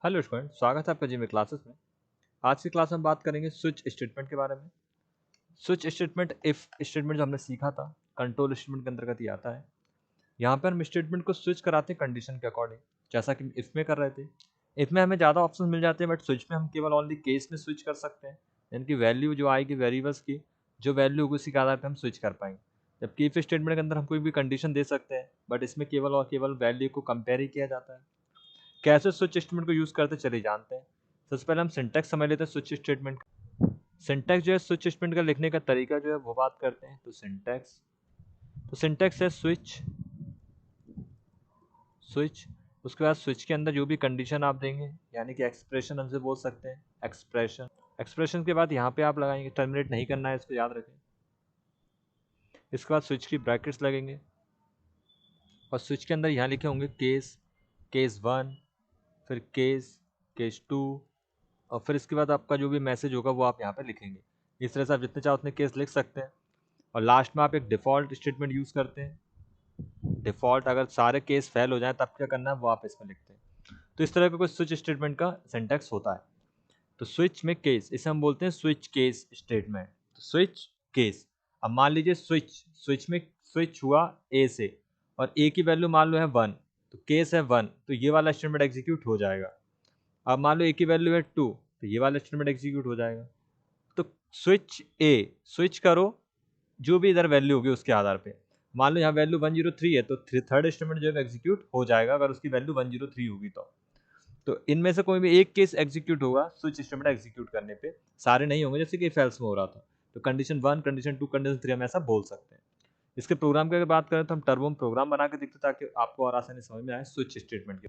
Hello student, स्वागत है आपका जी में क्लासेस में। आज की क्लास में बात करेंगे स्विच स्टेटमेंट के बारे में। स्विच स्टेटमेंट इफ स्टेटमेंट जो हमने सीखा था कंट्रोल स्टेटमेंट के अंतर्गत ही आता है। यहाँ पर हम स्टेटमेंट को स्विच कराते हैं कंडीशन के अकॉर्डिंग, जैसा कि इफ में कर रहे थे। इफ में हमें ज़्यादा ऑप्शन मिल जाते हैं, बट स्विच में हम केवल ओनली केस में स्विच कर सकते हैं, यानी कि वैल्यू जो आएगी वेरिएबल्स की, जो वैल्यू होगी उसी के आधार पर हम स्विच कर पाएंगे। जबकि इफ स्टेटमेंट के अंदर हम कोई भी कंडीशन दे सकते हैं, बट इसमें केवल और केवल वैल्यू को कंपेयर ही किया जाता है। कैसे स्विच स्टेटमेंट को यूज करते चलिए जानते हैं। सबसे पहले हम सिंटैक्स समझ लेते हैं स्विच स्टेटमेंट का। सिंटैक्स जो है स्विच स्टेटमेंट का लिखने का तरीका जो है वो बात करते हैं। तो सिंटैक्स है स्विच स्विच। उसके बाद स्विच के अंदर जो भी कंडीशन आप देंगे, यानी कि एक्सप्रेशन हमसे बोल सकते हैं एक्सप्रेशन। एक्सप्रेशन के बाद यहाँ पे आप लगाएंगे, टर्मिनेट नहीं करना है, इसको याद रखें। इसके बाद स्विच की ब्रैकेट्स लगेंगे और स्विच के अंदर यहाँ लिखे होंगे केस, केस 1, फिर केस 2, और फिर इसके बाद आपका जो भी मैसेज होगा वो आप यहाँ पे लिखेंगे। इस तरह से आप जितने चाहो उतने केस लिख सकते हैं। और लास्ट में आप एक डिफ़ॉल्ट स्टेटमेंट यूज़ करते हैं। डिफ़ॉल्ट, अगर सारे केस फेल हो जाए तब क्या करना है वो आप इसमें लिखते हैं। तो इस तरह का कुछ स्विच स्टेटमेंट का सिंटैक्स होता है। तो स्विच में केस, इसे हम बोलते हैं स्विच केस स्टेटमेंट। तो स्विच केस, अब मान लीजिए स्विच में स्विच हुआ ए से, और ए की वैल्यू मान लो है 1, तो केस है 1, तो ये वाला स्टेटमेंट एग्जीक्यूट हो जाएगा। अब मान लो ए की वैल्यू है 2, तो ये वाला स्टेटमेंट एग्जीक्यूट हो जाएगा। तो स्विच करो, जो भी इधर वैल्यू होगी उसके आधार पे। मान लो यहाँ वैल्यू 103 है, तो थर्ड स्टेटमेंट जो है एग्जीक्यूट हो जाएगा अगर उसकी वैल्यू 103 होगी तो इनमें से कोई भी एक केस एग्जीक्यूट होगा स्विच स्टेटमेंट एग्जीक्यूट करने पे, सारे नहीं होंगे, जैसे कि इफ एल्स में हो रहा था। तो कंडीशन 1, कंडीशन 2, कंडीशन 3 हम ऐसा बोल सकते हैं। इसके प्रोग्राम की अगर बात करें तो हम टर्बो में प्रोग्राम बना के देखते ताकि आपको और आसानी समझ में आए स्विच स्टेटमेंट के।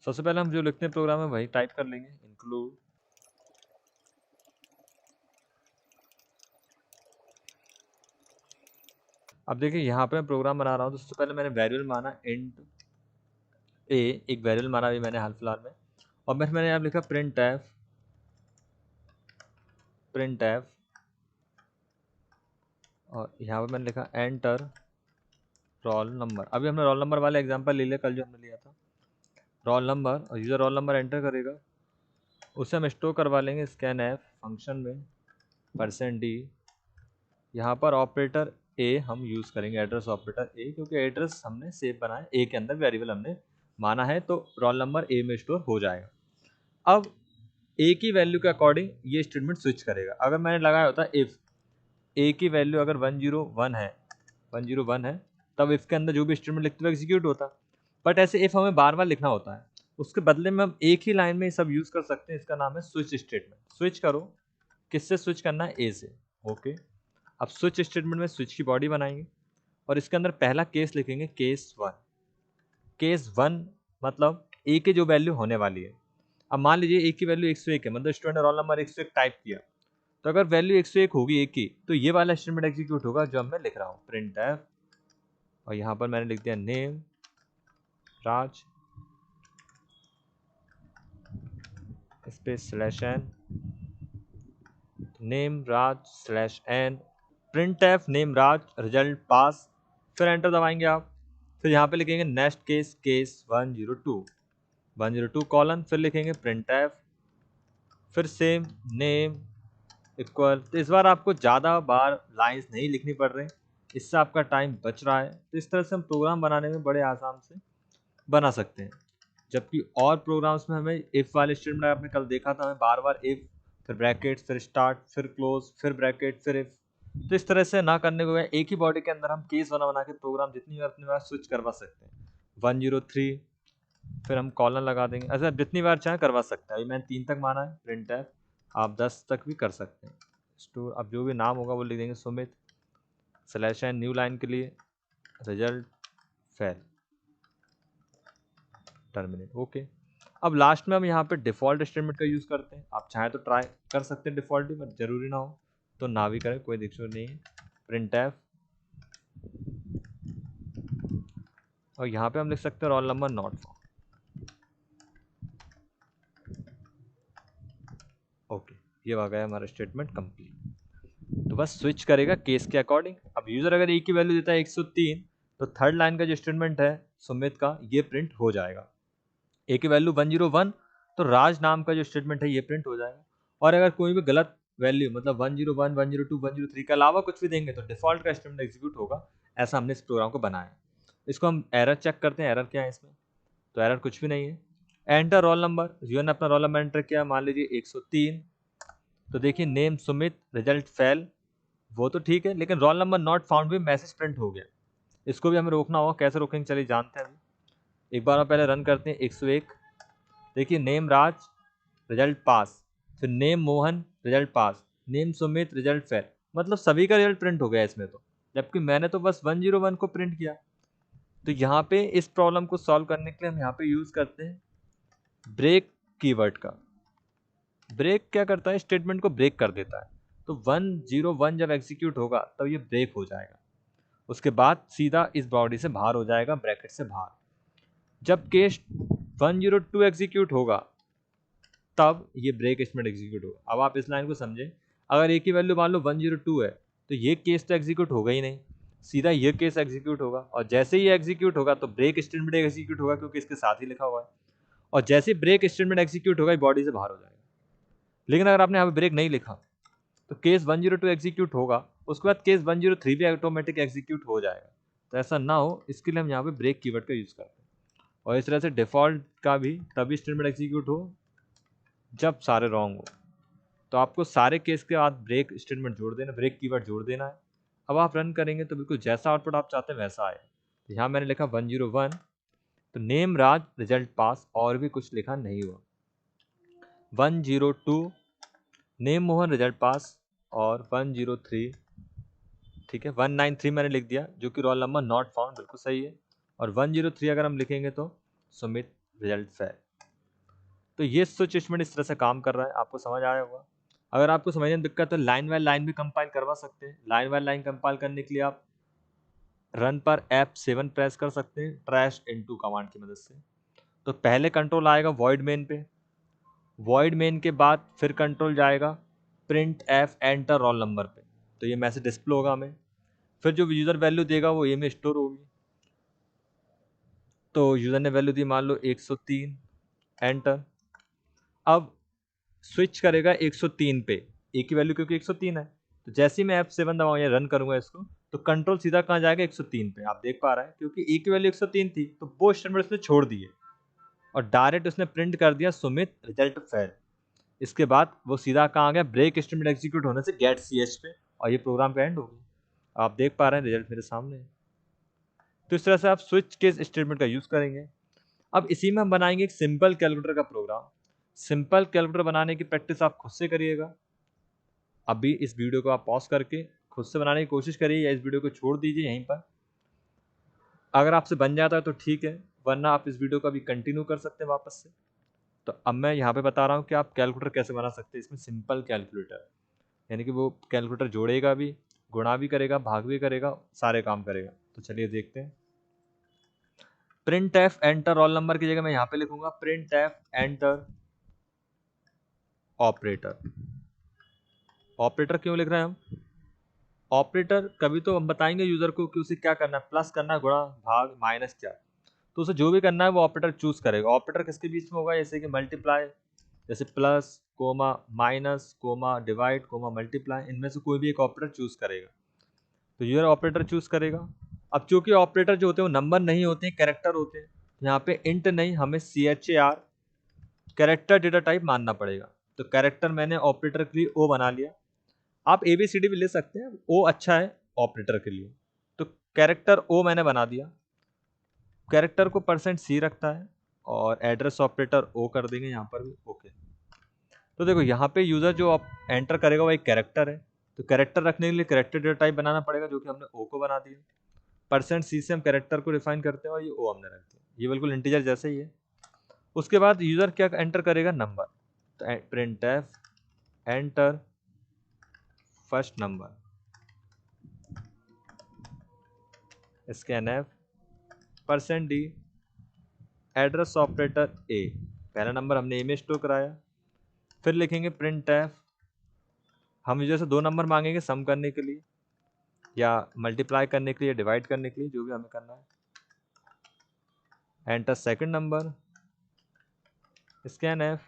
सबसे पहले हम जो लिखते हैं प्रोग्राम में वही टाइप कर लेंगे, इंक्लूड। अब देखिए यहाँ पे मैं प्रोग्राम बना रहा हूँ, तो सबसे पहले मैंने वेरिएबल माना इंट ए, एक वेरिएबल माना भी मैंने हाल फिलहाल में। और मैंने यहाँ लिखा प्रिंट एफ, और यहाँ पे मैंने लिखा एंटर रोल नंबर। अभी हमने रोल नंबर वाले एग्जांपल ले लिया कल जो हमने लिया था, रोल नंबर, और यूज़र रोल नंबर एंटर करेगा, उसे हम स्टोर करवा लेंगे स्कैन एफ फंक्शन में %d। यहाँ पर ऑपरेटर ए हम यूज़ करेंगे, एड्रेस ऑपरेटर ए, क्योंकि एड्रेस हमने सेव बनाया, ए के अंदर वेरिएबल हमने माना है, तो रोल नंबर ए में स्टोर हो जाएगा। अब ए की वैल्यू के अकॉर्डिंग ये स्टेटमेंट स्विच करेगा। अगर मैंने लगाया होता इफ़ ए की वैल्यू अगर 101 है, तब इफ़ के अंदर जो भी स्टेटमेंट लिखते हुए एग्जीक्यूट होता। बट ऐसे इफ़ हमें बार बार लिखना होता है, उसके बदले में हम एक ही लाइन में सब यूज़ कर सकते हैं। इसका नाम है स्विच स्टेटमेंट। स्विच करो, किससे स्विच करना है, ए से। ओके, अब स्विच स्टेटमेंट में स्विच की बॉडी बनाएंगे और इसके अंदर पहला केस लिखेंगे केस 1। केस 1 मतलब ए की जो वैल्यू होने वाली है। अब मान लीजिए ए की वैल्यू 101 है, मतलब स्टूडेंट रोल नंबर 101 टाइप किया, तो अगर वैल्यू 101 होगी ए की, तो ये वाला स्टेटमेंट एग्जीक्यूट होगा जो मैं लिख रहा हूँ, प्रिंट एफ। और यहाँ पर मैंने लिख दिया नेम राज स्पेस /n, नेम राज /n, प्रिंट एफ नेम राज रिजल्ट पास। फिर एंटर दबाएंगे आप। फिर यहाँ पे लिखेंगे नेक्स्ट केस 102 कॉलन, फिर लिखेंगे प्रिंट एफ, फिर सेम नेम इक्वल। तो इस बार आपको ज़्यादा बार लाइंस नहीं लिखनी पड़ रही, इससे आपका टाइम बच रहा है। तो इस तरह से हम प्रोग्राम बनाने में बड़े आसान से बना सकते हैं। जबकि और प्रोग्राम्स में हमें इफ़ वाले स्टेटमेंट आपने कल देखा था, हमें बार बार इफ़, फिर ब्रैकेट, फिर स्टार्ट, फिर क्लोज, फिर ब्रैकेट, फिर इफ़। तो इस तरह से ना करने को एक ही बॉडी के अंदर हम केस बना बना के प्रोग्राम जितनी बार उतनी बार स्विच करवा सकते हैं। 103, फिर हम कॉलन लगा देंगे। ऐसा जितनी बार चाहे करवा सकते हैं। अभी मैंने 3 तक माना है प्रिंट एफ, आप 10 तक भी कर सकते हैं। स्टोर, अब जो भी नाम होगा वो लिख देंगे सुमित /n, न्यू लाइन के लिए रिजल्ट फेल, टर्मिनेट। ओके, अब लास्ट में हम यहाँ पे डिफ़ॉल्ट स्टेटमेंट का यूज़ करते हैं। आप चाहें तो ट्राई कर सकते हैं डिफ़ॉल्ट भी, बट जरूरी ना हो तो ना भी करें, कोई दिक्कत नहीं है। प्रिंट एफ, और यहाँ पे हम लिख सकते हैं roll number not for. Okay, ये आ गया हमारा स्टेटमेंट कंप्लीट। तो तो बस स्विच करेगा केस के अकॉर्डिंग। अब यूजर अगर ए की वैल्यू देता है 103, तो थर्ड लाइन का जो स्टेटमेंट है सुमित का, ये प्रिंट हो जाएगा। ए की वैल्यू 101, तो राज नाम का जो स्टेटमेंट है ये प्रिंट हो जाएगा। और अगर कोई भी गलत वैल्यू मतलब 101, 102, 103 के अलावा कुछ भी देंगे तो डिफॉल्ट का स्टेटमेंट एग्जीक्यूट होगा। ऐसा हमने इस प्रोग्राम को बनाया। इसको हम एरर चेक करते हैं, एरर क्या है इसमें। तो एरर कुछ भी नहीं है। एंटर रोल नंबर, यूजर ने अपना रोल नंबर एंटर किया, मान लीजिए 103। तो देखिए नेम सुमित, रिजल्ट फेल, वो तो ठीक है, लेकिन रोल नंबर नॉट फाउंड भी मैसेज प्रिंट हो गया। इसको भी हमें रोकना होगा, कैसे रोकेंगे चलिए जानते हैं अभी। एक बार हम पहले रन करते हैं 101। देखिए नेम राज, रिजल्ट पास, फिर नेम मोहन, रिजल्ट पास, नेम सुमित, रिजल्ट फेल, मतलब सभी का रिजल्ट प्रिंट हो गया इसमें तो, जबकि मैंने तो बस 101 को प्रिंट किया। तो यहाँ पे इस प्रॉब्लम को सॉल्व करने के लिए हम यहाँ पे यूज करते हैं ब्रेक कीवर्ड का। ब्रेक क्या करता है, स्टेटमेंट को ब्रेक कर देता है। तो 101 जब एग्जीक्यूट होगा तब ये ब्रेक हो जाएगा, उसके बाद सीधा इस बॉडी से बाहर हो जाएगा, ब्रैकेट से बाहर। जब केस 102 एग्जीक्यूट होगा तब ये ब्रेक स्टेटमेंट एग्जीक्यूट होगा। अब आप इस लाइन को समझें, अगर ए की वैल्यू मान लो 102 है, तो ये केस तो एग्जीक्यूट होगा ही नहीं, सीधा ये केस एग्जीक्यूट होगा। और जैसे ही एग्जीक्यूट होगा तो ब्रेक स्टेटमेंट एग्जीक्यूट होगा, क्योंकि इसके साथ ही लिखा हुआ है। और जैसे ही ब्रेक स्टेटमेंट एग्जीक्यूट होगा बॉडी से बाहर हो जाएगा। लेकिन अगर आपने यहाँ पे ब्रेक नहीं लिखा तो केस 102 एग्जीक्यूट होगा, उसके बाद केस 103 भी ऑटोमेटिक एग्जीक्यूट हो जाएगा। तो ऐसा ना हो इसके लिए हम यहाँ पे ब्रेक कीवर्ड का यूज करते हैं। और इस तरह से डिफॉल्ट का भी तभी स्टेटमेंट एग्जीक्यूट हो जब सारे रॉन्ग हो। तो आपको सारे केस के बाद ब्रेक स्टेटमेंट जोड़ देना, ब्रेक कीवर्ड जोड़ देना है। अब आप रन करेंगे तो बिल्कुल जैसा आउटपुट आप चाहते हैं वैसा आए। तो यहाँ मैंने लिखा 101, तो नेम राज, रिजल्ट पास, और भी कुछ लिखा नहीं हुआ। 102 नेम मोहन, रिजल्ट पास, और 103 ठीक है। 193 मैंने लिख दिया, जो कि रोल नंबर नॉट फाउंड, बिल्कुल सही है। और 103 अगर हम लिखेंगे तो सुमित, रिजल्ट फेल। तो ये स्विच स्टेटमेंट इस तरह से काम कर रहा है, आपको समझ आया होगा। अगर आपको समझने में दिक्कत है तो लाइन बाय लाइन भी कंपाइल करवा सकते हैं। लाइन बाय लाइन कंपाइल करने के लिए आप रन पर F7 प्रेस कर सकते हैं ट्रैश इनटू कमांड की मदद से। तो पहले कंट्रोल आएगा वॉइड मेन पे, वॉइड मेन के बाद फिर कंट्रोल जाएगा print F enter roll number पे। तो ये मैसेज डिस्प्ले होगा हमें, फिर जो यूजर वैल्यू देगा वो ए में स्टोर होगी। तो यूजर ने वैल्यू दी मान लो 103, एंटर। अब स्विच करेगा 103 पे, ए की वैल्यू क्योंकि 103 है। तो जैसे ही मैं F7 दबाऊँ या रन करूंगा इसको, तो कंट्रोल सीधा कहाँ जाएगा, 103 पे। आप देख पा रहे हैं क्योंकि ए की वैल्यू 103 थी, तो वो स्टेटमेंट उसने छोड़ दिए और डायरेक्ट उसने प्रिंट कर दिया सुमित, रिजल्ट फेल। इसके बाद वो सीधा कहाँ आ गया, ब्रेक स्टेटमेंट एग्जीक्यूट होने से गेट ch पे, और ये प्रोग्राम का एंड हो गया। आप देख पा रहे हैं रिजल्ट मेरे सामने है। तो इस तरह से आप स्विच केस स्टेटमेंट का यूज करेंगे। अब इसी में हम बनाएंगे एक सिंपल कैलकुलेटर का प्रोग्राम। सिंपल कैलकुलेटर बनाने की प्रैक्टिस आप खुद से करिएगा। अभी इस वीडियो को आप पॉज करके खुद से बनाने की कोशिश करिए, या इस वीडियो को छोड़ दीजिए यहीं पर। अगर आपसे बन जाता है तो ठीक है, वरना आप इस वीडियो को अभी कंटिन्यू कर सकते हैं वापस से। तो अब मैं यहाँ पे बता रहा हूँ कि आप कैलकुलेटर कैसे बना सकते हैं इसमें। सिंपल कैलकुलेटर यानी कि वो कैलकुलेटर जोड़ेगा भी, गुणा भी करेगा, भाग भी करेगा, सारे काम करेगा। तो चलिए देखते हैं। Print F enter roll number की जगह मैं यहाँ पे लिखूंगा print F enter operator. Operator क्यों लिख रहे हैं हम? ऑपरेटर कभी तो हम बताएंगे यूजर को कि उसे क्या करना है, प्लस करना है, गुणा, भाग, माइनस क्या। तो उसे जो भी करना है वो ऑपरेटर चूज करेगा। ऑपरेटर किसके बीच में होगा, जैसे कि मल्टीप्लाई, जैसे plus comma minus comma divide comma multiply, इनमें से कोई भी एक ऑपरेटर चूज करेगा। तो यूजर ऑपरेटर चूज करेगा। अब चूंकि ऑपरेटर जो होते हैं वो नंबर नहीं होते हैं, कैरेक्टर होते हैं। यहाँ पे इंट नहीं, हमें CHAR कैरेक्टर डेटा टाइप मानना पड़ेगा। तो कैरेक्टर मैंने ऑपरेटर के लिए O बना लिया। आप ABCD भी ले सकते हैं, O अच्छा है ऑपरेटर के लिए। तो कैरेक्टर O मैंने बना दिया। कैरेक्टर को %C रखता है, और एड्रेस ऑपरेटर O कर देंगे यहाँ पर भी, ओके। तो देखो यहाँ पे यूजर जो एंटर करेगा वो एक कैरेक्टर है। तो कैरेक्टर रखने के लिए कैरेक्टर डेटा टाइप बनाना पड़ेगा, जो कि हमने O को बना दिया। %C से हम कैरेक्टर को डिफाइन करते हैं, और ये O हमने रख दिया। ये बिल्कुल इंटीजर जैसे ही है। उसके बाद यूजर क्या एंटर करेगा, नंबर। तो print F enter first number, scan F %D address operator A। पहला नंबर हमने A में स्टोर कराया। फिर लिखेंगे प्रिंट एफ हम यूजर से 2 नंबर मांगेंगे सम करने के लिए या मल्टीप्लाई करने के लिए, डिवाइड करने के लिए, जो भी हमें करना है। Enter second number, scan F,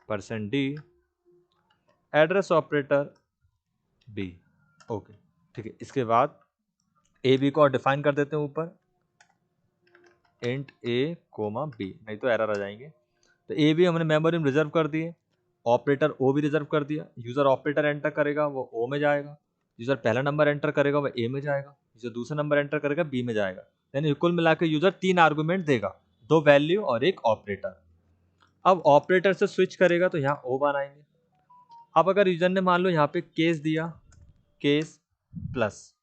%d, address operator B. Okay, ठीक है। इसके बाद ए बी को और डिफाइन कर देते हैं ऊपर, इंट ए कोमा बी, नहीं तो एरर आ जाएंगे। तो ए बी हमने मेमोरी में रिजर्व कर दिए, ऑपरेटर ओ भी रिजर्व कर दिया। यूजर ऑपरेटर एंटर करेगा वो ओ में जाएगा, यूजर पहला नंबर एंटर करेगा वो ए में जाएगा, यूजर दूसरा नंबर एंटर करेगा बी में जाएगा। यानी कुल मिला के यूजर 3 आर्गुमेंट देगा, 2 वैल्यू और एक ऑपरेटर। अब ऑपरेटर से स्विच करेगा तो यहाँ ओ बनाएंगे। अब अगर यूजर ने मान लो यहाँ पे केस दिया, केस प्लस,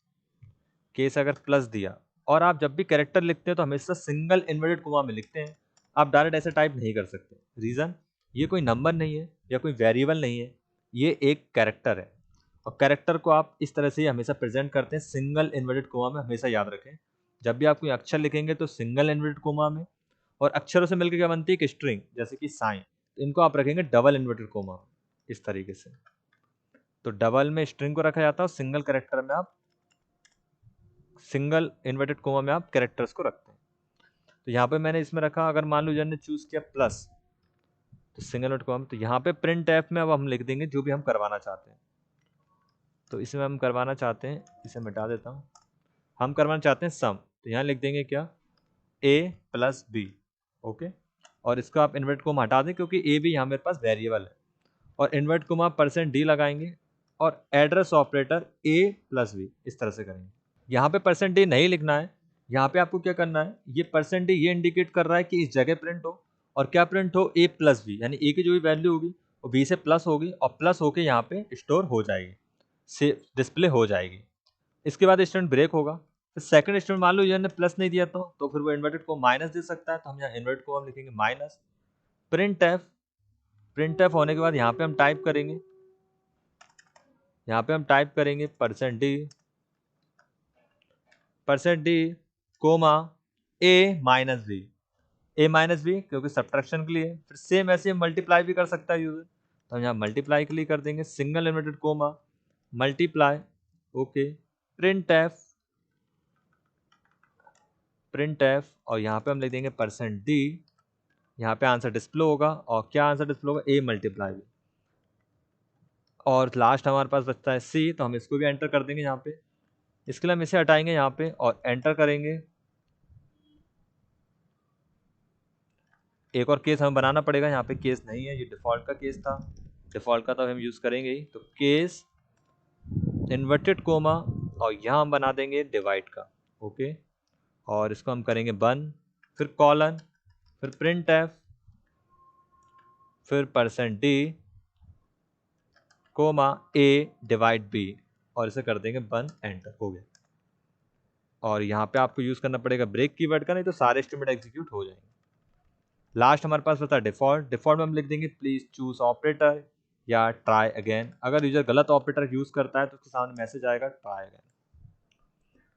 केस अगर प्लस दिया, और आप जब भी कैरेक्टर लिखते हैं तो हमेशा सिंगल इन्वर्टेड कोमा में लिखते हैं, आप डायरेक्ट ऐसे टाइप नहीं कर सकते। रीजन, ये कोई नंबर नहीं है या कोई वेरिएबल नहीं है, ये एक कैरेक्टर है, और कैरेक्टर को आप इस तरह से ही हमेशा प्रेजेंट करते हैं, सिंगल इन्वर्टेड कोमा में। हमेशा याद रखें, जब भी आप कोई अक्षर लिखेंगे तो सिंगल इन्वर्टेड कोमा में, और अक्षरों से मिलकर क्या बनती है, एक स्ट्रिंग, जैसे कि साइन, इनको आप रखेंगे डबल इन्वर्टेड कोमा इस तरीके से। तो डबल में स्ट्रिंग को रखा जाता है और सिंगल कैरेक्टर में आप, सिंगल इन्वर्टेड कोमा में आप कैरेक्टर्स को रखते हैं। तो यहाँ पे मैंने इसमें रखा, अगर मान लो यूजर ने चूज किया प्लस, तो सिंगल इन्वर्टेड कोमा, तो यहाँ पे प्रिंट एफ में अब हम लिख देंगे जो भी हम करवाना चाहते हैं। तो इसमें हम करवाना चाहते हैं, इसे मिटा देता हूँ, हम करवाना चाहते हैं सम, तो यहाँ लिख देंगे क्या, a प्लस बी। ओके, और इसको आप इन्वर्ट कोमा हटा दें क्योंकि ए भी यहाँ मेरे पास वेरिएबल है, और इन्वर्ट कोमा %d लगाएंगे, और address operator a plus B, इस तरह से करेंगे। यहाँ पे %d नहीं लिखना है, यहाँ पे आपको क्या करना है, ये %d ये इंडिकेट कर रहा है कि इस जगह प्रिंट हो, और क्या प्रिंट हो, a प्लस बी, यानी a की जो भी वैल्यू होगी वो b से प्लस होगी, और प्लस होके यहाँ पे स्टोर हो जाएगी, से डिस्प्ले हो जाएगी। इसके बाद स्टूडेंट ब्रेक होगा, फिर सेकंड स्टूडेंट मान लो यूजर ने प्लस नहीं दिया तो फिर वो इन्वर्टेड को माइनस दे सकता है, तो हम यहाँ इन्वर्ट को हम लिखेंगे minus. Print F, print F होने के बाद यहाँ पे हम टाइप करेंगे, %d comma a minus B, क्योंकि सब्ट्रैक्शन के लिए। फिर सेम ऐसे मल्टीप्लाई भी कर सकता है यूजर, तो हम यहाँ मल्टीप्लाई के लिए कर देंगे, single inverted coma multiply. Okay, print F, और यहाँ पे हम लिख देंगे %d, यहाँ पे आंसर डिस्प्ले होगा, और क्या आंसर डिस्प्ले होगा, a मल्टीप्लाई बी। और लास्ट हमारे पास बचता है c, तो हम इसको भी एंटर कर देंगे यहाँ पे। इसके लिए हम इसे हटाएंगे यहाँ पे और एंटर करेंगे। एक और केस हमें बनाना पड़ेगा, यहाँ पे केस नहीं है, ये डिफॉल्ट का केस था, डिफॉल्ट का तो हम यूज करेंगे ही। तो केस इन्वर्टेड कोमा, और यहाँ हम बना देंगे डिवाइड का। ओके, और इसको हम करेंगे बंद, फिर कॉलन, फिर प्रिंट एफ, फिर %d comma a divide b, और इसे कर देंगे बंद, एंटर हो गया। और यहाँ पे आपको यूज करना पड़ेगा ब्रेक कीवर्ड का, नहीं तो सारे स्टेटमेंट एग्जीक्यूट हो जाएंगे। लास्ट हमारे पास बता डिफॉल्ट, डिफॉल्ट में हम लिख देंगे प्लीज चूज ऑपरेटर या ट्राई अगेन। अगर यूजर गलत ऑपरेटर यूज करता है तो उसके सामने मैसेज आएगा ट्राई अगेन।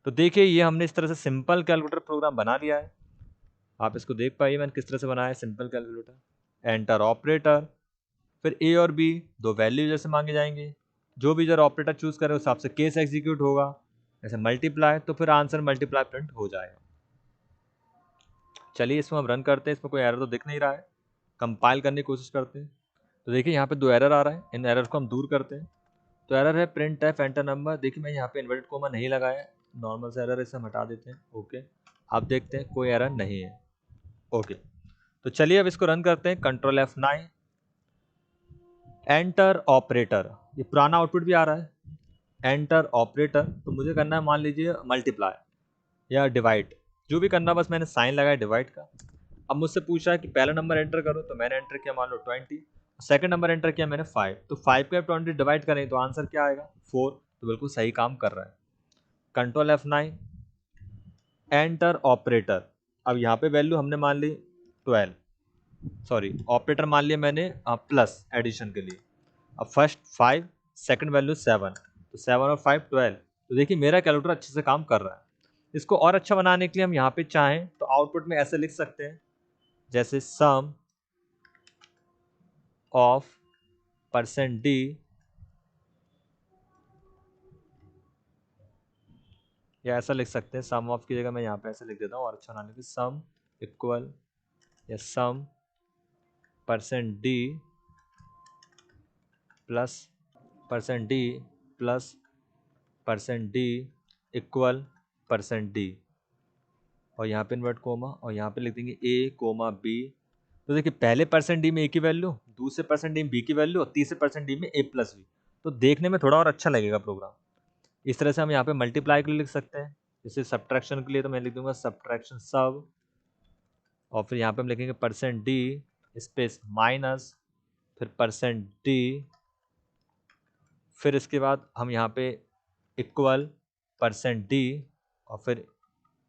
तो देखिए ये हमने इस तरह से सिंपल कैलकुलेटर प्रोग्राम बना लिया है। आप इसको देख पाइए मैंने किस तरह से बनाया है सिंपल कैलकुलेटर। एंटर ऑपरेटर, फिर ए और बी दो वैल्यू जैसे मांगे जाएंगे, जो भी जरा ऑपरेटर चूज करे उस हिसाब से केस एग्जीक्यूट होगा। जैसे मल्टीप्लाई, तो फिर आंसर मल्टीप्लाई प्रिंट हो जाएगा। चलिए इसमें हम रन करते हैं, इसमें कोई एरर तो दिख नहीं रहा है, कंपाइल करने की कोशिश करते हैं। तो देखिए यहाँ पे 2 एरर आ रहा है, इन एरर को हम दूर करते हैं। तो एरर है प्रिंट एफ एंटर नंबर, देखिए मैं यहाँ पे इन्वर्टेड कोमा नहीं लगाया, नॉर्मल से एरर, इसे हम हटा देते हैं। ओके, आप देखते हैं कोई एरर नहीं है। ओके, तो चलिए अब इसको रन करते हैं, कंट्रोल F9, एंटर ऑपरेटर, ये पुराना आउटपुट भी आ रहा है, एंटर ऑपरेटर। तो मुझे करना है मान लीजिए मल्टीप्लाई या डिवाइड, जो भी करना, बस मैंने साइन लगाया डिवाइड का। अब मुझसे पूछा है कि पहला नंबर एंटर करो, तो मैंने एंटर किया मान लो 20, सेकंड नंबर एंटर किया मैंने 5, तो 5 को 20 डिवाइड करें तो आंसर क्या आएगा 4, तो बिल्कुल सही काम कर रहा है। Control F9, enter operator. अब यहाँ पे वैल्यू हमने मान ली 12, सॉरी ऑपरेटर मान लिया मैंने प्लस एडिशन के लिए। अब फर्स्ट 5, सेकंड वैल्यू 7, तो 7 और 5 12। तो देखिए मेरा कैलकुलेटर अच्छे से काम कर रहा है। इसको और अच्छा बनाने के लिए हम यहाँ पे चाहें तो आउटपुट में ऐसे लिख सकते हैं, जैसे सम ऑफ %d या ऐसा लिख सकते हैं, सम ऑफ की जगह मैं यहाँ पे ऐसे लिख देता हूँ और अच्छा बनाने के, सम इक्वल या sum percent D plus percent D plus percent D equal percent D, और यहाँ पे इन्वर्ट कोमा, और यहाँ पे लिख देंगे ए कोमा बी। तो देखिए पहले परसेंट डी में ए की वैल्यू, दूसरे परसेंट डी में बी की वैल्यू, और तीसरे परसेंट डी में ए प्लस बी। तो देखने में थोड़ा और अच्छा लगेगा प्रोग्राम। इस तरह से हम यहाँ पे मल्टीप्लाई के लिए लिख सकते हैं। जैसे सब्ट्रैक्शन के लिए तो मैं लिख दूंगा सब्ट्रैक्शन सब, और फिर यहाँ पे हम लिखेंगे परसेंट डी स्पेस माइनस फिर परसेंट डी, फिर इसके बाद हम यहाँ पे इक्वल परसेंट डी और फिर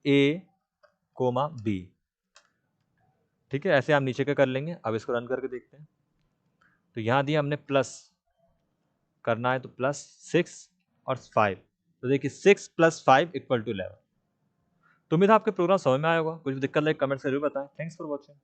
ए कोमा बी। ठीक है, ऐसे हम नीचे का कर लेंगे। अब इसको रन करके देखते हैं। तो यहाँ दिया हमने प्लस करना है तो प्लस 6 और 5, तो देखिए 6 + 5 = 11। तो उम्मीद है आपके प्रोग्राम समझ में आया होगा। कुछ दिक्कत लगे कमेंट से जरूर बताएं। Thanks for watching.